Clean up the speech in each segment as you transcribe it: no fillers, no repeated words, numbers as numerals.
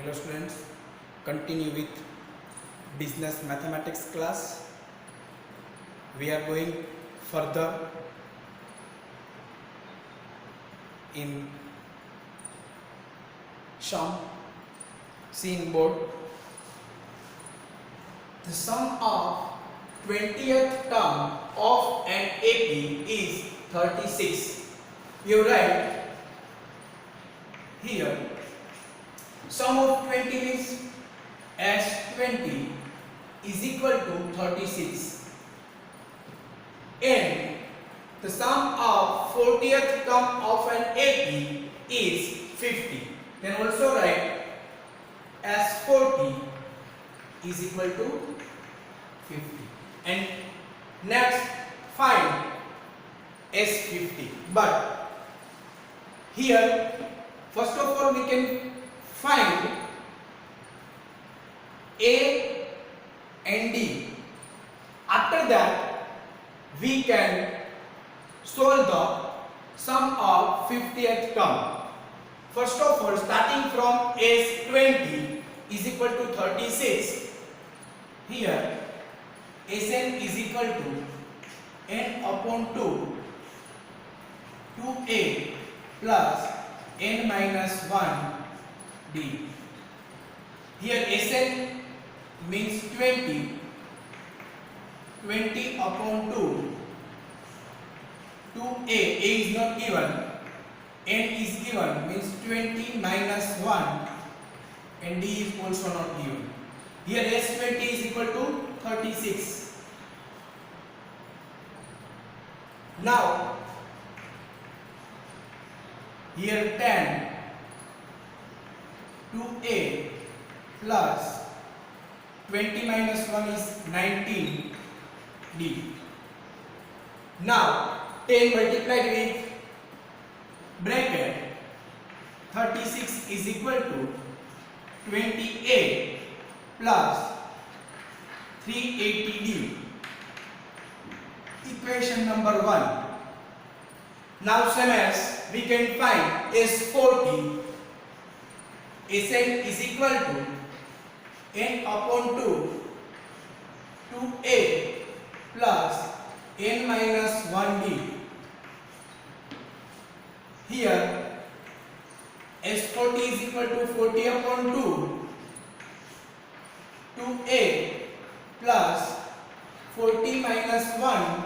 Hello students, continue with business mathematics class. We are going further in sum. Scene board. The sum of 20th term of an AP is 36. You write here sum of 20 is as 20 is equal to 36 and the sum of 40th term of an AP is 50. Then also write as 40 is equal to 50 and next find S50. But here first of all we can find A and D. After that we can solve the sum of 50th term. First of all, starting from S20 is equal to 36. Here Sn is equal to n upon 2 2a plus n minus 1 d. Here Sn means 20 upon 2 2a, a is not given, n is given, means 20 minus 1 and d is also not given. Here S20 is equal to 36. Now here 10 2a plus 20 minus 1 is 19 d. Now 10 multiplied with bracket 36 is equal to 28 plus 380d. Equation number 1. Now same as we can find S40. Sn is equal to n upon 2 2a plus n minus 1d. Here S40 is equal to 40 upon 2 2a plus 40 minus 1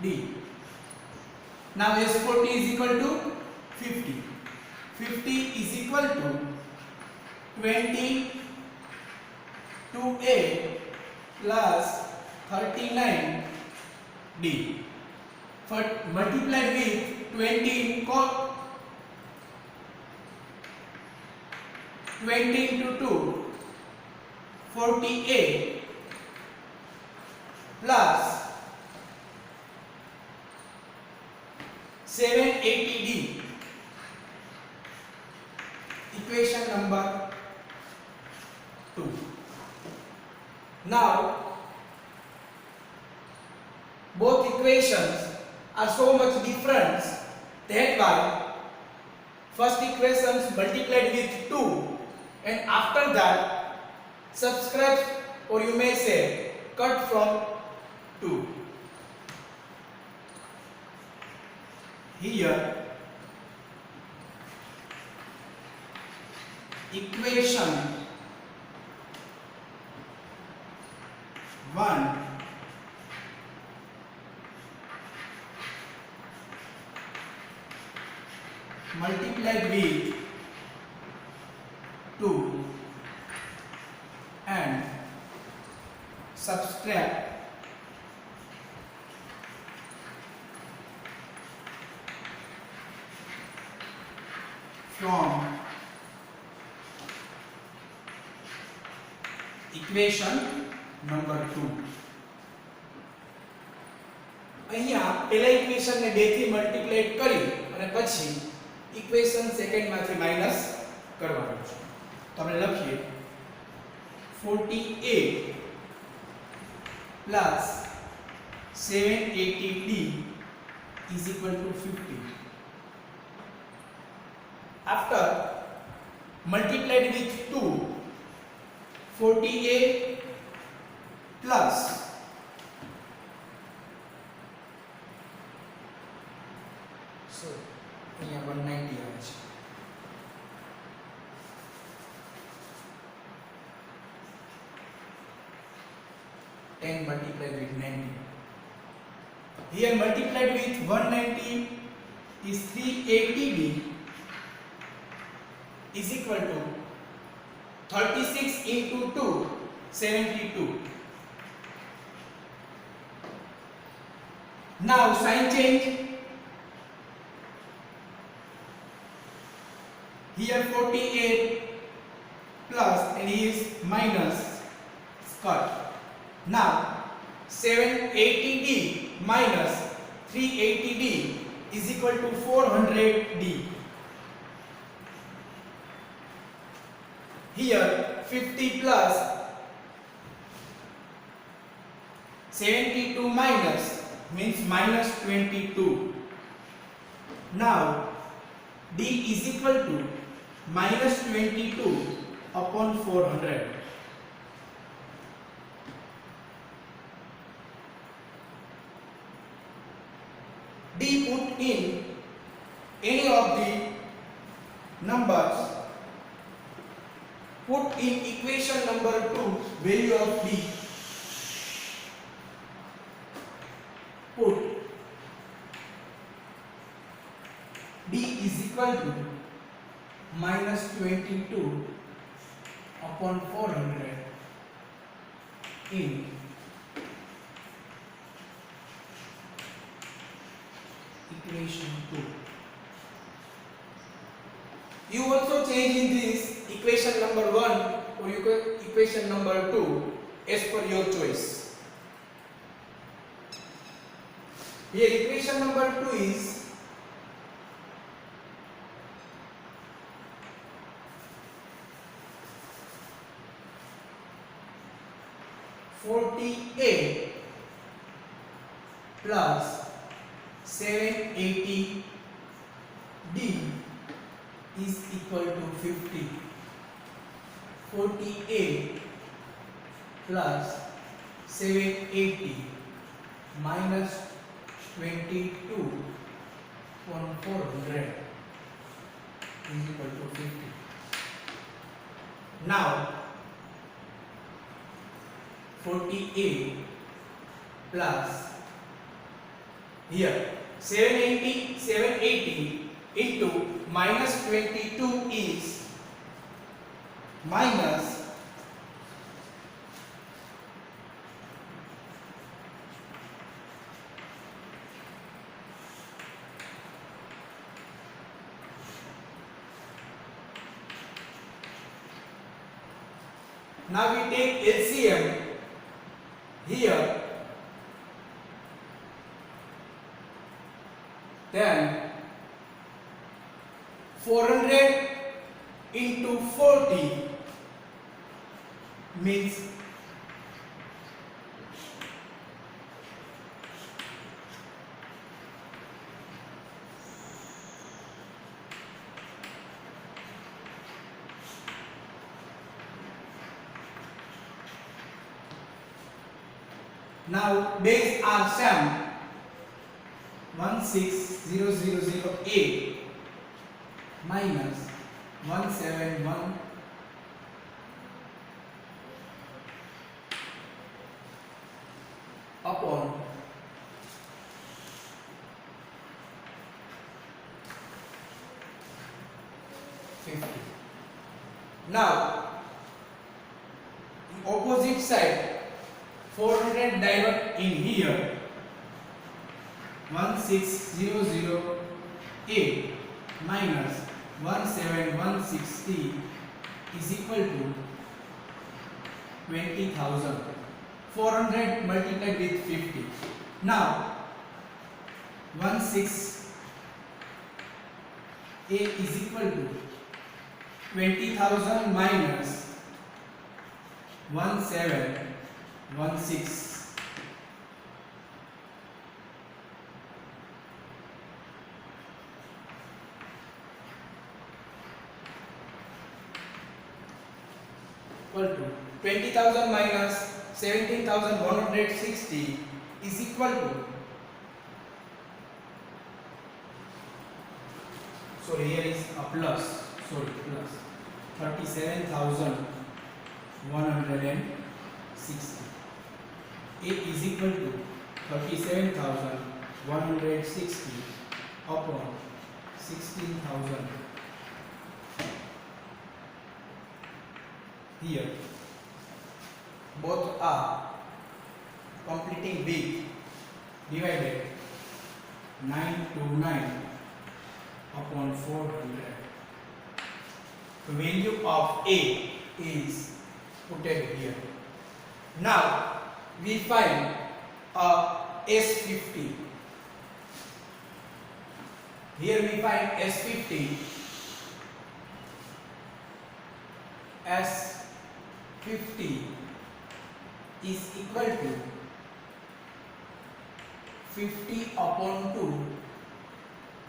d. Now S40 is equal to 50. 50 is equal to 20 2a plus 39 d. For multiplied with 20 into 2 48 plus 780d. Equation number 2. Now both equations are so much different that why first equations multiplied with 2 and after that subtract, or you may say cut from 2. Here equation 1 multiplied with 2 and subtract from equation number 2. અહીંયા પહેલા equation ને 2 થી multiply કરી અને પછી equation second માંથી minus કરવાનું છે. તો આપણે લખીએ 48 plus 780d is equal to 50. After multiplied with 2, 48 plus અહીંયા 190 આવે છે. 10 multiplied with 90. Here multiplied with 190 is 380b is equal to 36 into 2, 72. Now sign change. Here 48 plus and here is minus cut. Now 780d minus 380d is equal to 400d. Here 50 plus 72 minus means minus 22. Now d is equal to minus 22 upon 400. D put in any of the numbers. Put in equation number 2 value of D. Put D is equal to minus 22 upon 400 in equation 2. You also change in this equation number 1 or equation number 2 as per your choice. Here equation number 2 is 48 plus 780d is equal to 50. 48 plus 780 minus 22 upon 400 is equal to 50. Now 48 plus here 780 into minus 22 is minus now we take LCM here, then 400 into 40 means now days are same 160008 minus 171 upon 50. Now opposite side 400 divert in here 16008 minus 17160 is equal to 20,000. 400 multiplied with 50. Now 168 is equal to 20,000 minus 1716. equal to 20,000 minus 17,160 is equal to, sorry, here is a plus, sorry, plus 37,160. A is equal to 37,160 upon 16,000. Here both are completing with divided 929 upon 400. The value of A is put here. Now we find a S50. Here we find S50. S50 is equal to 50 upon 2.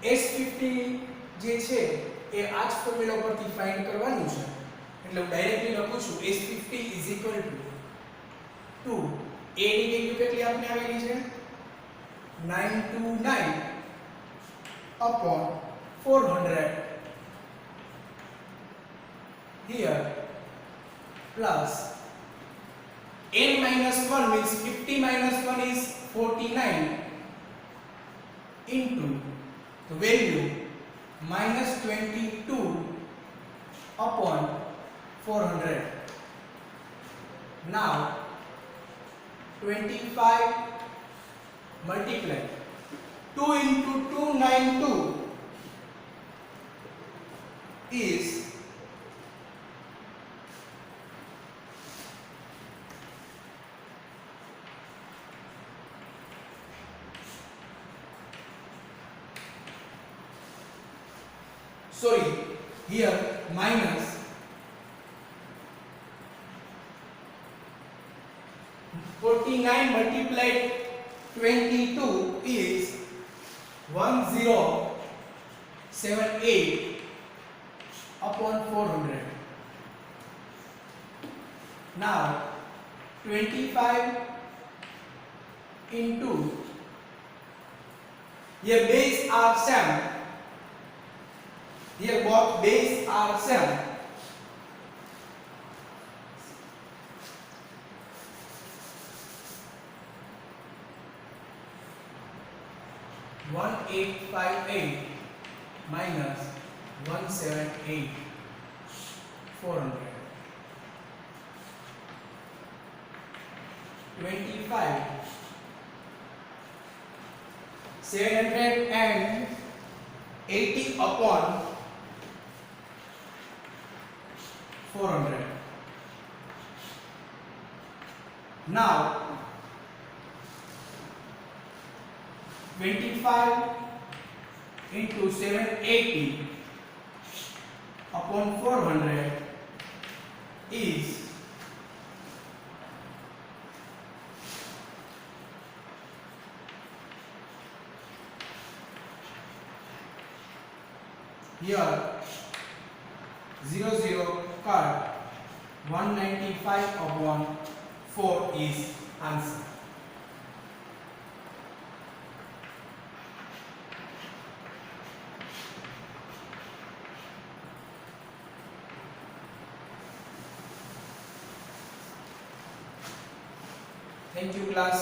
S50 જે છે એ આ જ formula પરથી find કરવાનું છે, એટલે હું directly લખું છું S50 is equal to 2. A ની વેલ્યુ કેટલી આપણે આવેલી છે 929 upon 400. Here plus n minus 1 means 50 minus 1 is 49 into the value minus 22 upon 400. Now 25 multiply 2 into 292 is 49 multiplied 22 is 1078 upon 400. Now 25 into, here base are same. Here both base are same. One 858 minus 178 400. 25 780 upon 400. Now 25 into 780 upon 400 is here 00 cut 195 upon 4 is answer. Thank you class.